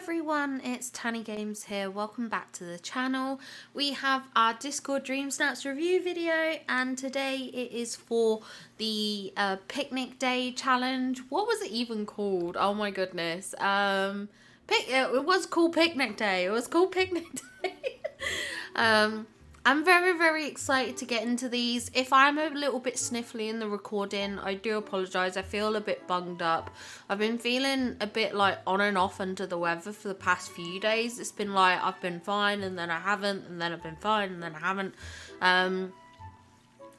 everyone, it's Tanny Games here. Welcome back to the channel. We have our Discord Dream Snaps review video, and today it is for the Picnic Day challenge. What was it even called? Oh my goodness. It was called Picnic Day. It was called Picnic Day. I'm very excited to get into these. If I'm a little bit sniffly in the recording, I do apologise. I feel a bit bunged up. I've been feeling a bit like on and off under the weather for the past few days. It's been like I've been fine and then I haven't, and then I've been fine and then I haven't.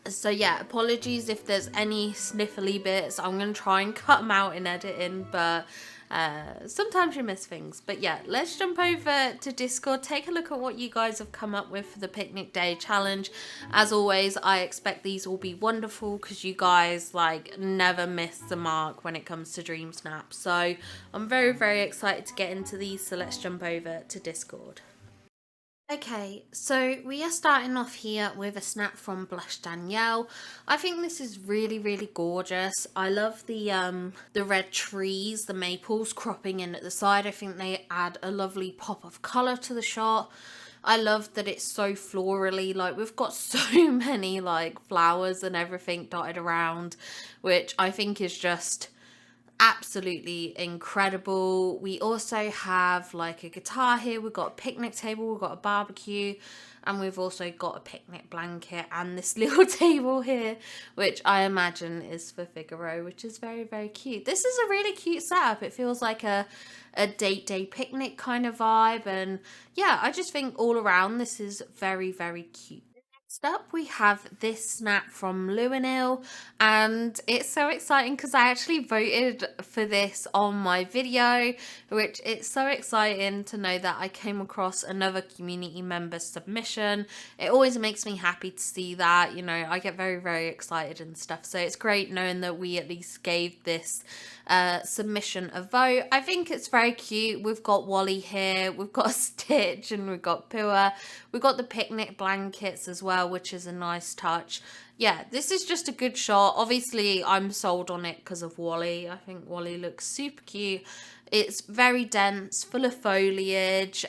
So yeah, apologies if there's any sniffly bits. I'm going to try and cut them out in editing, but sometimes you miss things. But yeah, let's jump over to Discord, take a look at what you guys have come up with for the Picnic Day challenge. As always, I expect these will be wonderful because you guys like never miss the mark when it comes to Dreamsnap. So I'm very excited to get into these, so let's jump over to Discord. Okay, so we are starting off here with a snap from Blush Danielle. I think this is really gorgeous. I love the red trees, the maples cropping in at the side. I think they add a lovely pop of colour to the shot. I love that it's so florally, like we've got so many like flowers and everything dotted around, which I think is just absolutely incredible. We also have like a guitar here, we've got a picnic table, we've got a barbecue, and we've also got a picnic blanket and this little table here, which I imagine is for Figaro, which is very cute. This is a really cute setup. It feels like a date day picnic kind of vibe, and yeah, I just think all around this is very cute. Next up, we have this snap from Luanil, and it's so exciting because I actually voted for this on my video, which it's so exciting to know that I came across another community member submission. It always makes me happy to see that, you know, I get very excited and stuff, so it's great knowing that we at least gave this submission a vote. I think it's very cute. We've got Wally here, we've got Stitch, and we've got Pua. We've got the picnic blankets as well, which is a nice touch. Yeah, this is just a good shot. Obviously, I'm sold on it because of Wally. I think Wally looks super cute. It's very dense, full of foliage.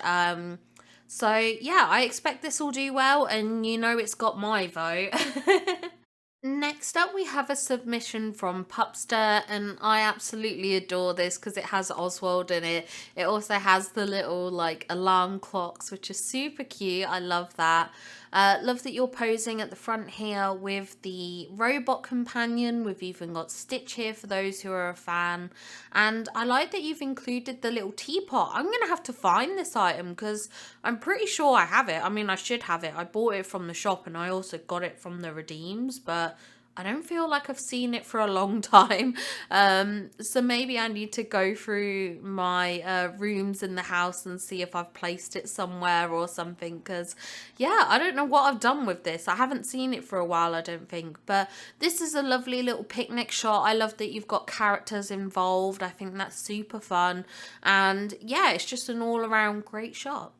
So yeah, I expect this will do well, and you know it's got my vote. Next up, we have a submission from Pupster, and I absolutely adore this because it has Oswald in it. It also has the little like alarm clocks, which is super cute. I love that. Love that you're posing at the front here with the robot companion. We've even got Stitch here for those who are a fan. And I like that you've included the little teapot. I'm going to have to find this item because I'm pretty sure I have it. I mean, I should have it. I bought it from the shop and I also got it from the redeems, but I don't feel like I've seen it for a long time. So maybe I need to go through my rooms in the house and see if I've placed it somewhere or something. Because, yeah, I don't know what I've done with this. I haven't seen it for a while, I don't think. But this is a lovely little picnic shot. I love that you've got characters involved. I think that's super fun. And, yeah, it's just an all-around great shot.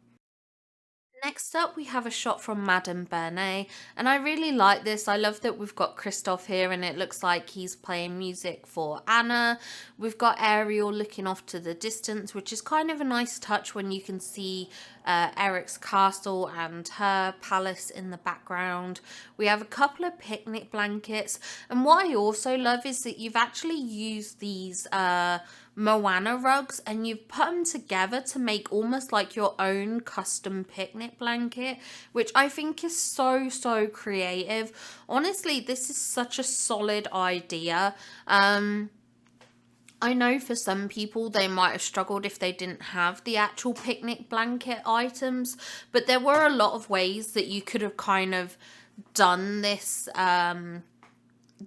Next up, we have a shot from Madame Bern, and I really like this. I love that we've got Christoph here, and it looks like he's playing music for Anna. We've got Ariel looking off to the distance, which is kind of a nice touch when you can see Eric's castle and her palace in the background. We have a couple of picnic blankets, and what I also love is that you've actually used these Moana rugs and you've put them together to make almost like your own custom picnic blanket, which I think is so creative. Honestly, this is such a solid idea. I know for some people they might have struggled if they didn't have the actual picnic blanket items, but there were a lot of ways that you could have kind of done this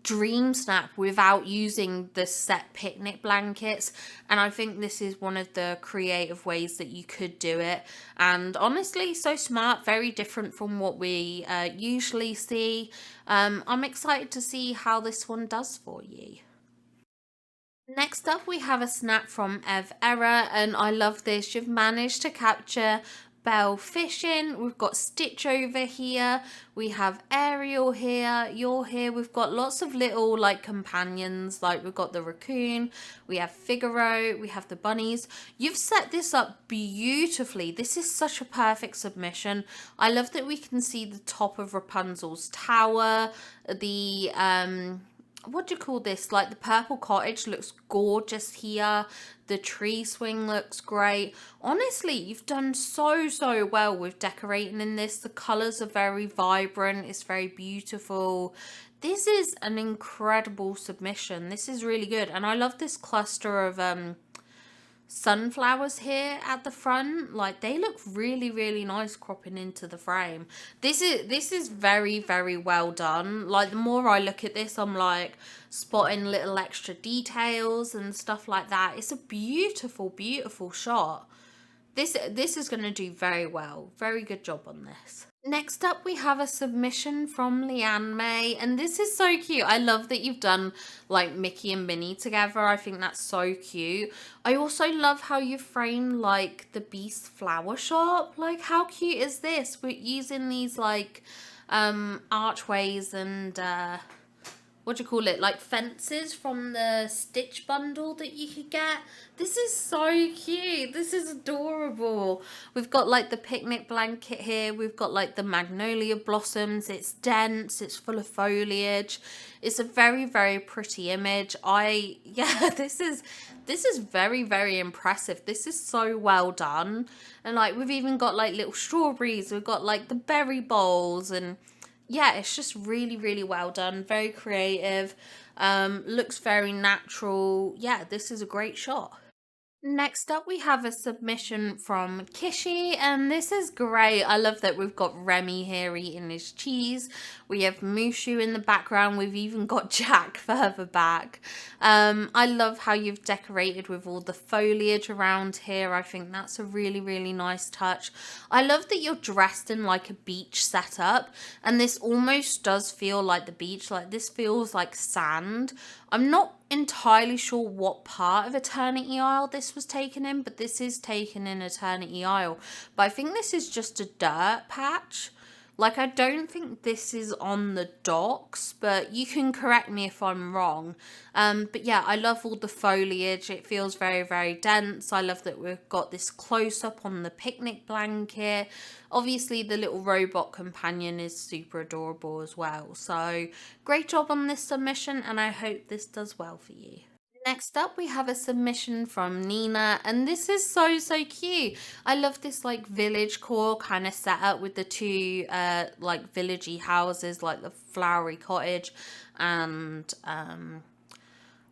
Dreamsnap without using the set picnic blankets, and I think this is one of the creative ways that you could do it, and honestly so smart, very different from what we usually see. I'm excited to see how this one does for you. Next up, we have a snap from Ev Error, and I love this. You've managed to capture Belle fishing, we've got Stitch over here, we have Ariel here, you're here, we've got lots of little like companions, like we've got the raccoon, we have Figaro, we have the bunnies. You've set this up beautifully. This is such a perfect submission. I love that we can see the top of Rapunzel's tower, the what do you call this, like the purple cottage looks gorgeous here, the tree swing looks great. Honestly, you've done so well with decorating in this. The colors are very vibrant, it's very beautiful. This is an incredible submission. This is really good, and I love this cluster of sunflowers here at the front. Like, they look really nice cropping into the frame. This is very well done. Like, the more I look at this, I'm like spotting little extra details and stuff like that. It's a beautiful shot. This is going to do very well. Very good job on this. Next up, we have a submission from Leanne May, and this is so cute. I love that you've done like Mickey and Minnie together. I think that's so cute. I also love how you framed like the Beast flower shop. Like, how cute is this? We're using these like archways and what do you call it, like fences from the Stitch bundle that you could get. This is so cute. This is adorable. We've got like the picnic blanket here. We've got like the magnolia blossoms. It's dense. It's full of foliage. It's a very pretty image. Yeah, this is very impressive. This is so well done. And like, we've even got like little strawberries. We've got like the berry bowls, and yeah, it's just really well done. Very creative. Looks very natural. Yeah, this is a great shot. Next up, we have a submission from Kishi, and this is great. I love that we've got Remy here eating his cheese. We have Mushu in the background. We've even got Jack further back. I love how you've decorated with all the foliage around here. I think that's a really nice touch. I love that you're dressed in like a beach setup, and this almost does feel like the beach. Like, this feels like sand. I'm not entirely sure what part of Eternity Isle this was taken in, but this is taken in Eternity Isle. But I think this is just a dirt patch. Like, I don't think this is on the docks, but you can correct me if I'm wrong. But yeah, I love all the foliage. It feels very dense. I love that we've got this close-up on the picnic blanket. Obviously, the little robot companion is super adorable as well. So, great job on this submission, and I hope this does well for you. Next up, we have a submission from Nina, and this is so cute. I love this like village core kind of setup with the two like villagey houses, like the flowery cottage and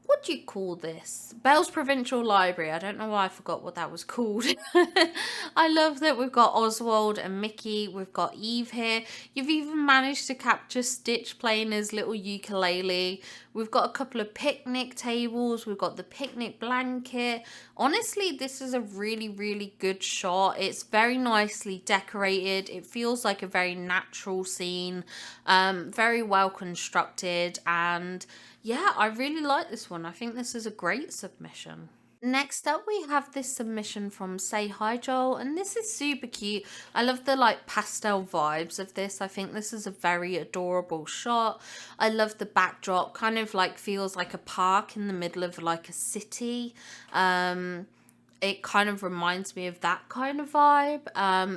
what do you call this? Belle's Provincial Library. I don't know why I forgot what that was called. I love that we've got Oswald and Mickey. We've got Eve here. You've even managed to capture Stitch playing his little ukulele. We've got a couple of picnic tables. We've got the picnic blanket. Honestly, this is a really good shot. It's very nicely decorated. It feels like a very natural scene. Very well constructed, and yeah, I really like this one. I think this is a great submission. Next up, we have this submission from Say Hi Joel, and this is super cute. I love the like pastel vibes of this. I think this is a very adorable shot. I love the backdrop, kind of like feels like a park in the middle of like a city. It kind of reminds me of that kind of vibe.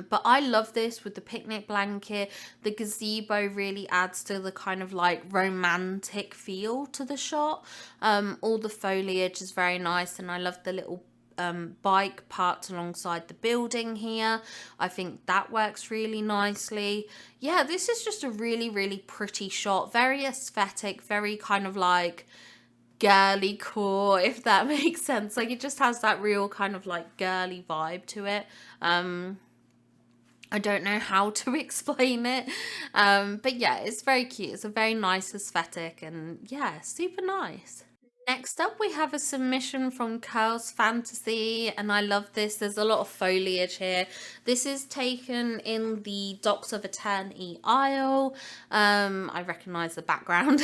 But I love this with the picnic blanket. The gazebo really adds to the kind of like romantic feel to the shot. All the foliage is very nice, and I love the little bike parked alongside the building here. I think that works really nicely. Yeah, this is just a really pretty shot. Very aesthetic, very kind of like girly core, if that makes sense. Like, it just has that real kind of like girly vibe to it. I don't know how to explain it, but yeah, it's very cute. It's a very nice aesthetic, and yeah, super nice. Next up, we have a submission from klsfantasy, and I love this. There's a lot of foliage here. This is taken in the Docks of Eternity Isle. I recognize the background.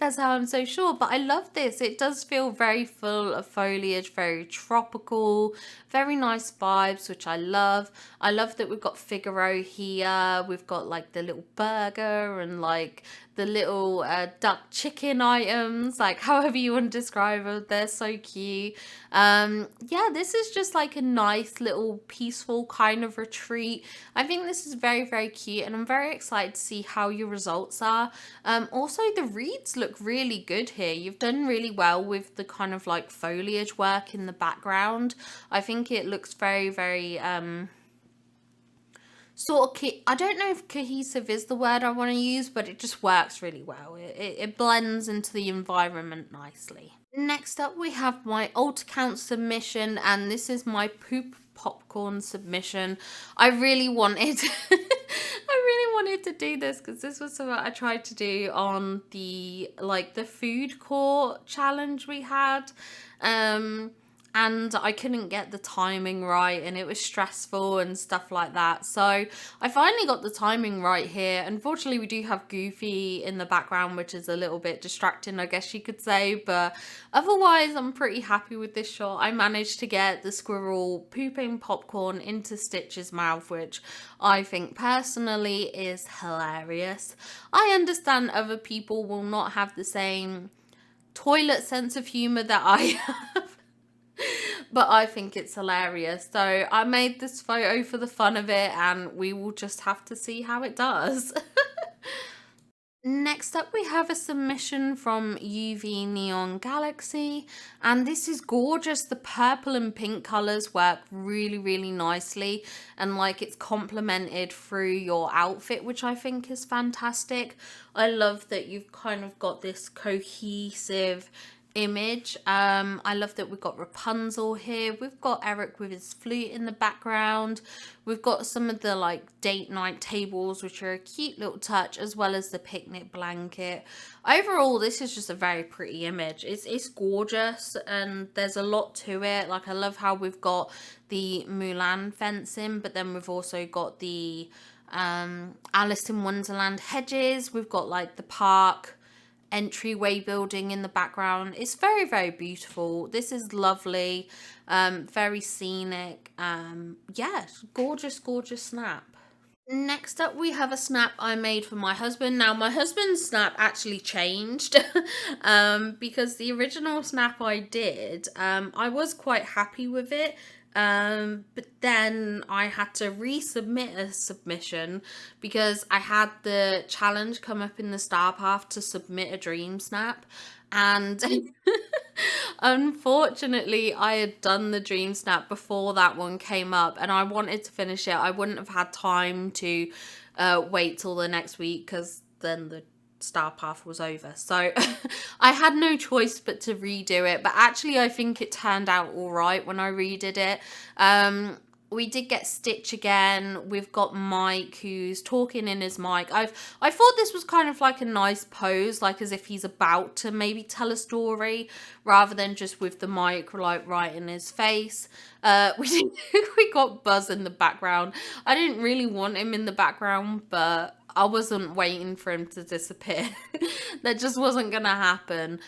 That's how I'm so sure. But I love this. It does feel very full of foliage, very tropical, very nice vibes, which I love. I love that we've got Figaro here. We've got like the little burger and like the little duck chicken items, like however you want to describe them. They're so cute. Yeah, this is just like a nice little peaceful kind of retreat. I think this is very, very cute, and I'm very excited to see how your results are. Also, the reeds look really good here. You've done really well with the kind of like foliage work in the background. I think it looks very, very sort of, I don't know if cohesive is the word I want to use, but it just works really well. It blends into the environment nicely. Next up, we have my alt account submission, and this is my poop popcorn submission. I really wanted to do this because this was something I tried to do on the food court challenge we had. And I couldn't get the timing right, and it was stressful and stuff like that. So I finally got the timing right here. Unfortunately, we do have Goofy in the background, which is a little bit distracting, I guess you could say. But otherwise, I'm pretty happy with this shot. I managed to get the squirrel pooping popcorn into Stitch's mouth, which I think personally is hilarious. I understand other people will not have the same toilet sense of humor that I have. But I think it's hilarious. So I made this photo for the fun of it, and we will just have to see how it does. Next up, we have a submission from UV Neon Galaxy, and this is gorgeous. The purple and pink colors work really, really nicely, and like it's complemented through your outfit, which I think is fantastic. I love that you've kind of got this cohesive image. I love that we've got Rapunzel here. We've got Eric with his flute in the background. We've got some of the like date night tables, which are a cute little touch, as well as the picnic blanket. Overall, this is just a very pretty image. It's gorgeous, and there's a lot to it. Like, I love how we've got the Mulan fencing, but then we've also got the Alice in Wonderland hedges. We've got like the park entryway building in the background. It's very, very beautiful. This is lovely, very scenic. Yeah, gorgeous, gorgeous snap. Next up, we have a snap I made for my husband. Now, my husband's snap actually changed because the original snap I did, I was quite happy with it. But then I had to resubmit a submission because I had the challenge come up in the star path to submit a dream snap, and unfortunately I had done the dream snap before that one came up, and I wanted to finish it. I wouldn't have had time to wait till the next week because then the star path was over, so I had no choice but to redo it. But actually I think it turned out all right when I redid it. We did get Stitch again. We've got Mike who's talking in his mic. I thought this was kind of like a nice pose, like as if he's about to maybe tell a story rather than just with the mic like right in his face. We got Buzz in the background. I didn't really want him in the background, but I wasn't waiting for him to disappear. That just wasn't gonna happen.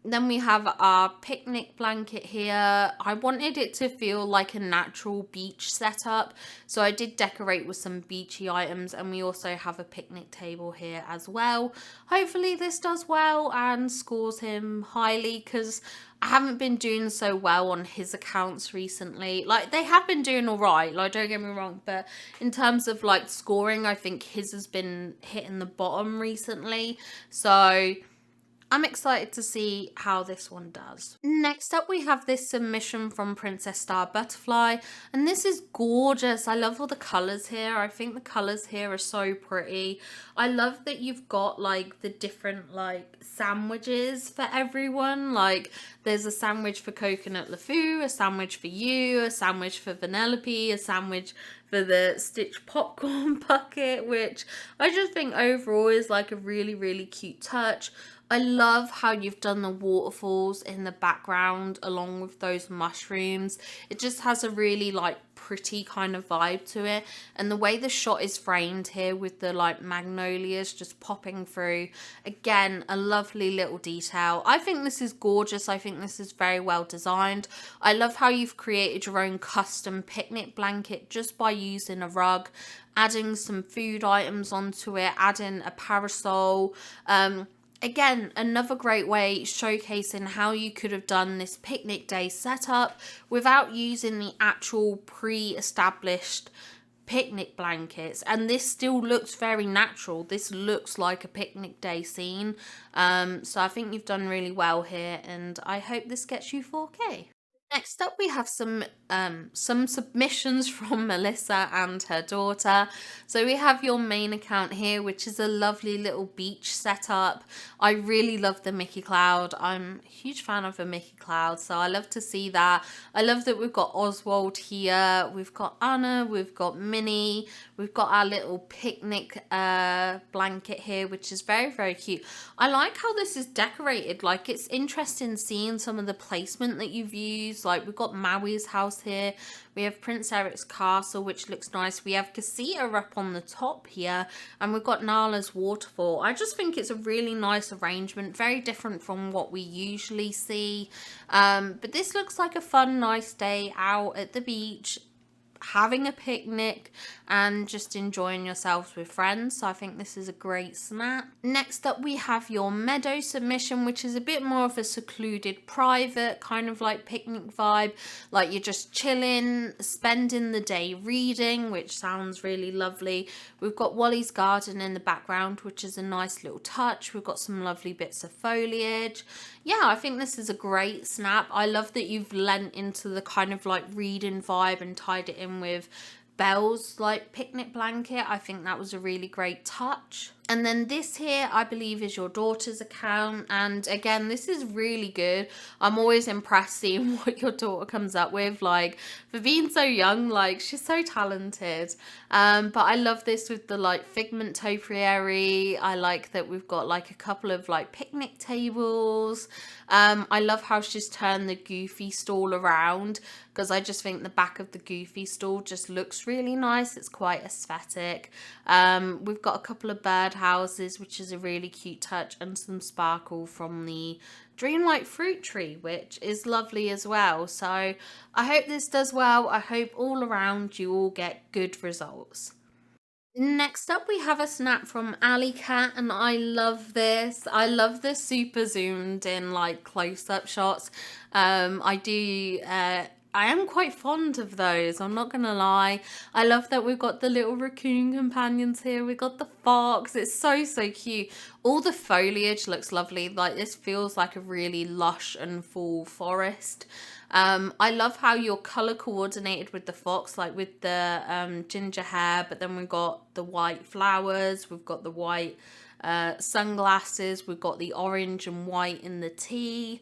Then we have our picnic blanket here. I wanted it to feel like a natural beach setup, so I did decorate with some beachy items, and we also have a picnic table here as well. Hopefully this does well and scores him highly, because I haven't been doing so well on his accounts recently. Like, they have been doing all right, like, don't get me wrong, but in terms of like scoring, I think his has been hitting the bottom recently. So I'm excited to see how this one does. Next up, we have this submission from Princess Star Butterfly, and this is gorgeous. I love all the colours here. I think the colours here are so pretty. I love that you've got like the different like sandwiches for everyone. Like, there's a sandwich for Coconut LeFou, a sandwich for you, a sandwich for Vanellope, a sandwich for the Stitch popcorn bucket, which I just think overall is like a really, really cute touch. I love how you've done the waterfalls in the background along with those mushrooms. It just has a really like pretty kind of vibe to it, and the way the shot is framed here with the like magnolias just popping through, again, a lovely little detail. I think this is gorgeous. I think this is very well designed. I love how you've created your own custom picnic blanket just by using a rug, adding some food items onto it, adding a parasol. Again, another great way showcasing how you could have done this picnic day setup without using the actual pre-established picnic blankets, and this still looks very natural. This looks like a picnic day scene. So I think you've done really well here, and I hope this gets you 4K. Next up, we have some submissions from Melissa and her daughter. So we have your main account here, which is a lovely little beach setup. I really love the Mickey Cloud. I'm a huge fan of the Mickey Cloud, so I love to see that. I love that we've got Oswald here, we've got Anna, we've got Minnie, we've got our little picnic blanket here, which is very, very cute. I like how this is decorated. Like, it's interesting seeing some of the placement that you've used. Like, we've got Maui's house here, we have Prince Eric's castle, which looks nice, we have Casita up on the top here, and we've got Nala's waterfall. I just think it's a really nice arrangement, very different from what we usually see, but this looks like a fun, nice day out at the beach, having a picnic and just enjoying yourselves with friends. So I think this is a great snap. Next up, we have your Meadow submission, which is a bit more of a secluded, private kind of like picnic vibe, like you're just chilling, spending the day reading, which sounds really lovely. We've got Wally's garden in the background, which is a nice little touch. We've got some lovely bits of foliage. Yeah, I think this is a great snap. I love that you've lent into the kind of like reading vibe and tied it in with Belle's like picnic blanket. I think that was a really great touch. And then this here, I believe, is your daughter's account. And again, this is really good. I'm always impressed seeing what your daughter comes up with. Like, for being so young, like, she's so talented. But I love this with the, like, figment topiary. I like that we've got, like, a couple of, like, picnic tables. I love how she's turned the Goofy stall around, because I just think the back of the Goofy stall just looks really nice. It's quite aesthetic. We've got a couple of bird houses, which is a really cute touch, and some sparkle from the Dreamlight fruit tree, which is lovely as well. So I hope this does well. I hope all around you all get good results. Next up, we have a snap from AlyCat, and I love this. I love the super zoomed in like close-up shots. I am quite fond of those, I'm not gonna lie. I love that we've got the little raccoon companions here. We've got the fox. It's so, so cute. All the foliage looks lovely. Like, this feels like a really lush and full forest. I love how you're color coordinated with the fox, like with the ginger hair, but then we've got the white flowers, we've got the white sunglasses, we've got the orange and white in the tea.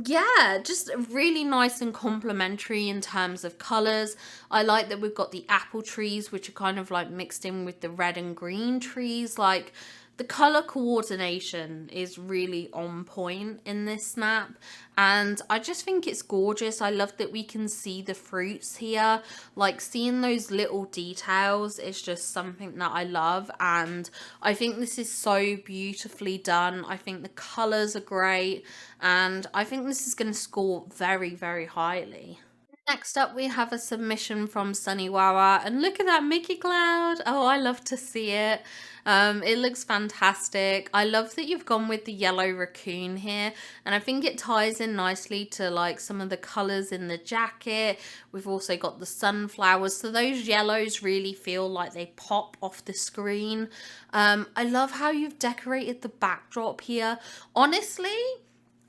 Yeah, just really nice and complementary in terms of colours. I like that we've got the apple trees, which are kind of like mixed in with the red and green trees. Like, the colour coordination is really on point in this snap, and I just think it's gorgeous. I love that we can see the fruits here. Like, seeing those little details is just something that I love, and I think this is so beautifully done. I think the colours are great, and I think this is going to score very, very highly. Next up, we have a submission from SunnyWaha, and look at that Mickey Cloud. Oh, I love to see it. It looks fantastic. I love that you've gone with the yellow raccoon here, and I think it ties in nicely to like some of the colours in the jacket. We've also got the sunflowers, so those yellows really feel like they pop off the screen. I love how you've decorated the backdrop here. Honestly,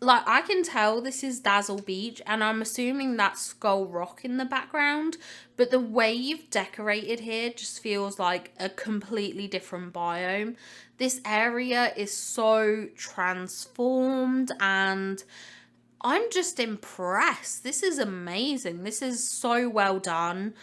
like, I can tell this is Dazzle Beach, and I'm assuming that's Skull Rock in the background, but the way you've decorated here just feels like a completely different biome. This area is so transformed, and I'm just impressed. This is amazing. This is so well done.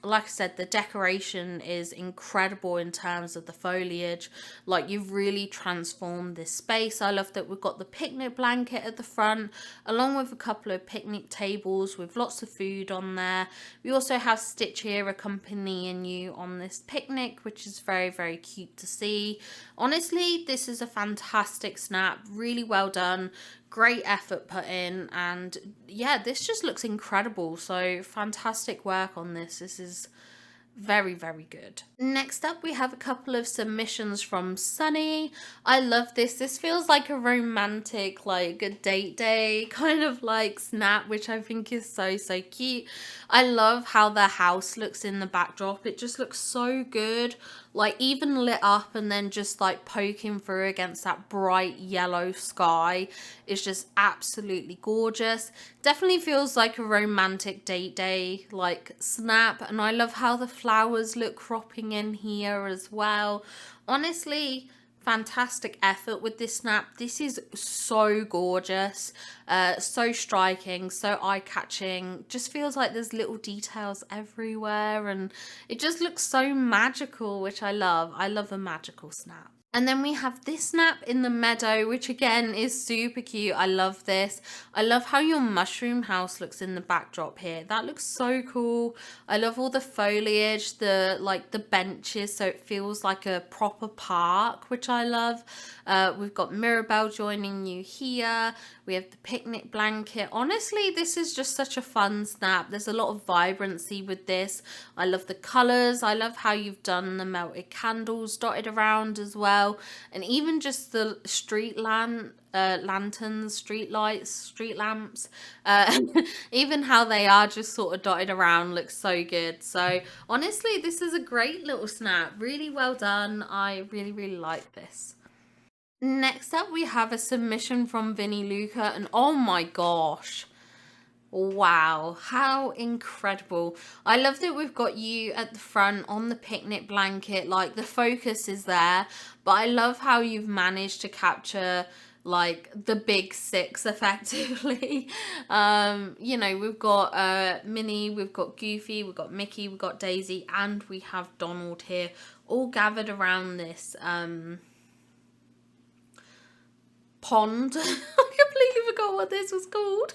like I said, the decoration is incredible in terms of the foliage. Like, you've really transformed this space. I love that we've got the picnic blanket at the front, along with a couple of picnic tables with lots of food on there. We also have Stitch here accompanying you on this picnic, which is very, very cute to see. Honestly, this is a fantastic snap. Really well done. Great effort put in, and yeah, this just looks incredible. So fantastic work on this. This is very, very good. Next up, we have a couple of submissions from Sunny. I love this. This feels like a romantic, like a date day kind of like snap, which I think is so, so cute. I love how the house looks in the backdrop. It just looks so good. Like, even lit up and then just like poking through against that bright yellow sky is just absolutely gorgeous. Definitely feels like a romantic date day like snap, and I love how the flowers look cropping in here as well. Honestly, fantastic effort with this snap. This is so gorgeous, so striking, so eye-catching. Just feels like there's little details everywhere, and it just looks so magical, which I love. I love a magical snap. And then we have this snap in the meadow, which again is super cute. I love this. I love how your mushroom house looks in the backdrop here. That looks so cool. I love all the foliage, the benches, so it feels like a proper park, which I love. We've got Mirabelle joining you here. We have the picnic blanket. Honestly, this is just such a fun snap. There's a lot of vibrancy with this. I love the colors. I love how you've done the melted candles dotted around as well. And even just the street lanterns, street lights, street lamps, even how they are just sort of dotted around looks so good. So honestly, this is a great little snap. Really well done. I really, really like this. Next up, we have a submission from Vinnie Luca, and oh my gosh. Wow, how incredible. I love that we've got you at the front on the picnic blanket. Like, the focus is there, but I love how you've managed to capture like the big six effectively. You know, we've got Minnie, we've got Goofy, we've got Mickey, we've got Daisy, and we have Donald here, all gathered around this pond. I completely forgot what this was called.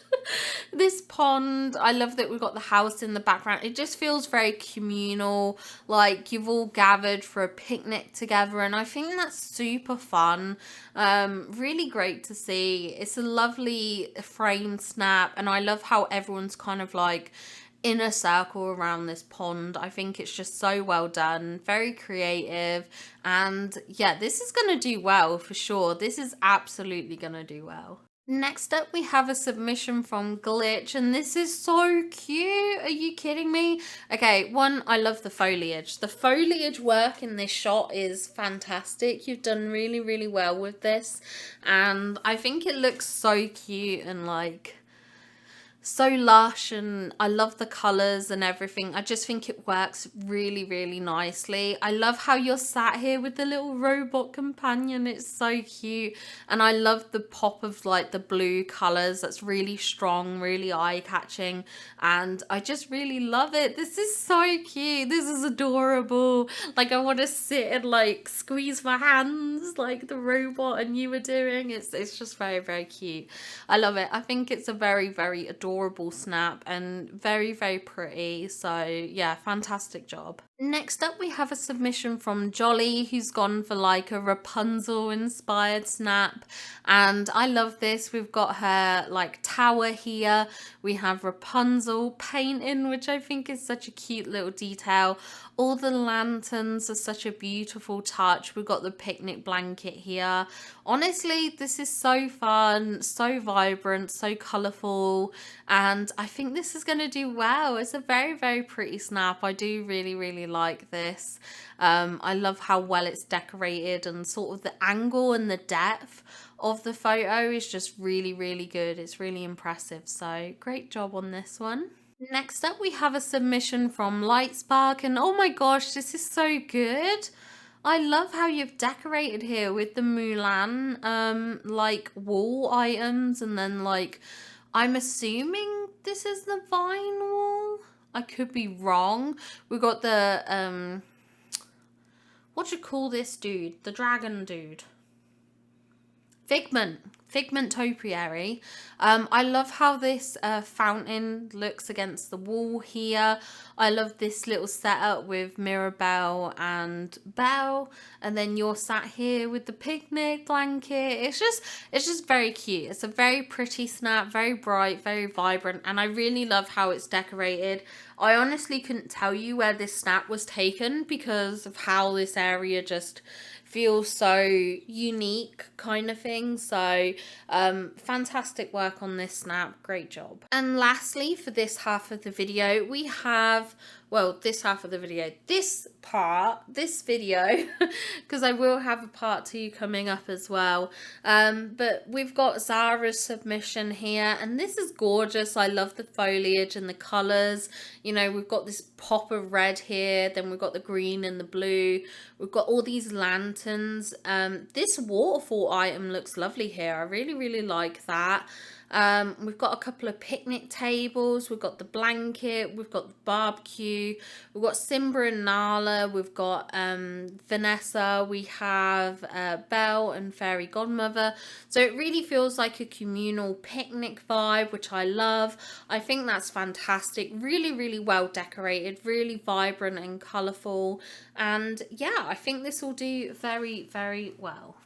This pond. I love that we've got the house in the background. It just feels very communal, like you've all gathered for a picnic together, and I think that's super fun. Really great to see. It's a lovely frame snap, and I love how everyone's kind of like in a circle around this pond. I think it's just so well done, very creative, and yeah, this is gonna do well for sure. This is absolutely gonna do well. Next up, we have a submission from Glitch, and this is so cute. Are you kidding me? Okay, one, I love the foliage. The foliage work in this shot is fantastic. You've done really, really well with this, and I think it looks so cute and like so lush, and I love the colors and everything. I just think it works really, really nicely. I love how you're sat here with the little robot companion. It's so cute, and I love the pop of like the blue colors. That's really strong, really eye-catching, and I just really love it. This is so cute. This is adorable. Like, I want to sit and like squeeze my hands like the robot and you were doing. It's just very, very cute. I love it. I think it's a very, very adorable snap and very, very pretty. So yeah, fantastic job. Next up, we have a submission from Jolly, who's gone for like a Rapunzel inspired snap, and I love this. We've got her like tower here. We have Rapunzel painting, which I think is such a cute little detail. All the lanterns are such a beautiful touch. We've got the picnic blanket here. Honestly, this is so fun, so vibrant, so colourful, and I think this is going to do well. It's a very, very pretty snap. I do really, really like this. I love how well it's decorated, and sort of the angle and the depth of the photo is just really, really good. It's really impressive. So great job on this one. Next up, we have a submission from Lightspark, and oh my gosh, this is so good. I love how you've decorated here with the Mulan like wall items, and then like I'm assuming this is the vine wall. I could be wrong. We got the, what do you call this dude? The dragon dude. Figment topiary. I love how this fountain looks against the wall here. I love this little setup with Mirabelle and Belle, and then you're sat here with the picnic blanket. It's just very cute. It's a very pretty snap, very bright, very vibrant, and I really love how it's decorated. I honestly couldn't tell you where this snap was taken because of how this area just feels so unique kind of thing. So fantastic work on this snap, great job. And lastly, for this half of the video, we have, well, this half of the video, this video, because I will have a part 2 coming up as well. But we've got Zara's submission here, and this is gorgeous. I love the foliage and the colours. You know, we've got this pop of red here, then we've got the green and the blue. We've got all these lanterns. This waterfall item looks lovely here. I really like that. We've got a couple of picnic tables, we've got the blanket, we've got the barbecue, we've got Simba and Nala, we've got Vanessa, we have Belle and Fairy Godmother. So it really feels like a communal picnic vibe, which I love. I think that's fantastic. Really well decorated, really vibrant and colourful. And yeah, I think this will do very well.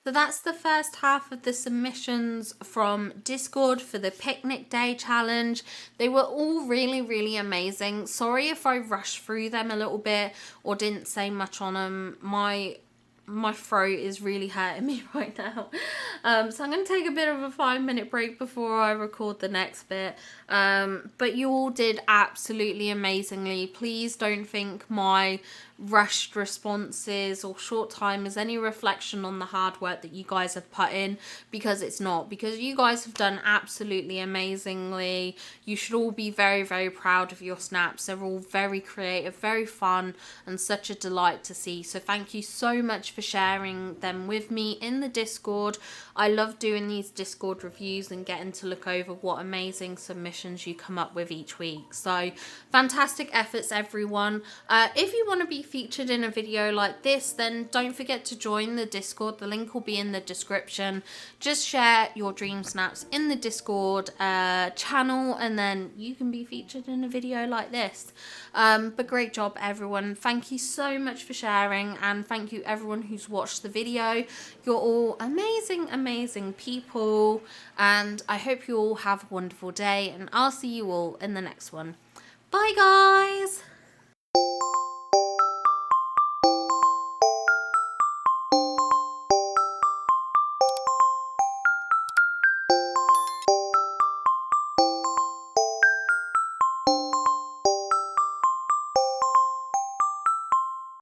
So that's the first half of the submissions from Discord for the Picnic Day challenge. They were all really amazing. Sorry if I rushed through them a little bit or didn't say much on them. My throat is really hurting me right now. So I'm going to take a bit of a 5-minute break before I record the next bit. But you all did absolutely amazingly. Please don't think my rushed responses or short time is any reflection on the hard work that you guys have put in, because it's not. Because you guys have done absolutely amazingly. You should all be very proud of your snaps. They're all very creative, very fun, and such a delight to see. So thank you so much for sharing them with me in the Discord. I love doing these Discord reviews and getting to look over what amazing submissions you come up with each week. So fantastic efforts, everyone. If you want to be featured in a video like this, then don't forget to join the Discord. The link will be in the description. Just share your dream snaps in the Discord channel, and then you can be featured in a video like this. But great job, everyone. Thank you so much for sharing, and thank you everyone who's watched the video. You're all amazing people, and I hope you all have a wonderful day, and I'll see you all in the next one. Bye guys.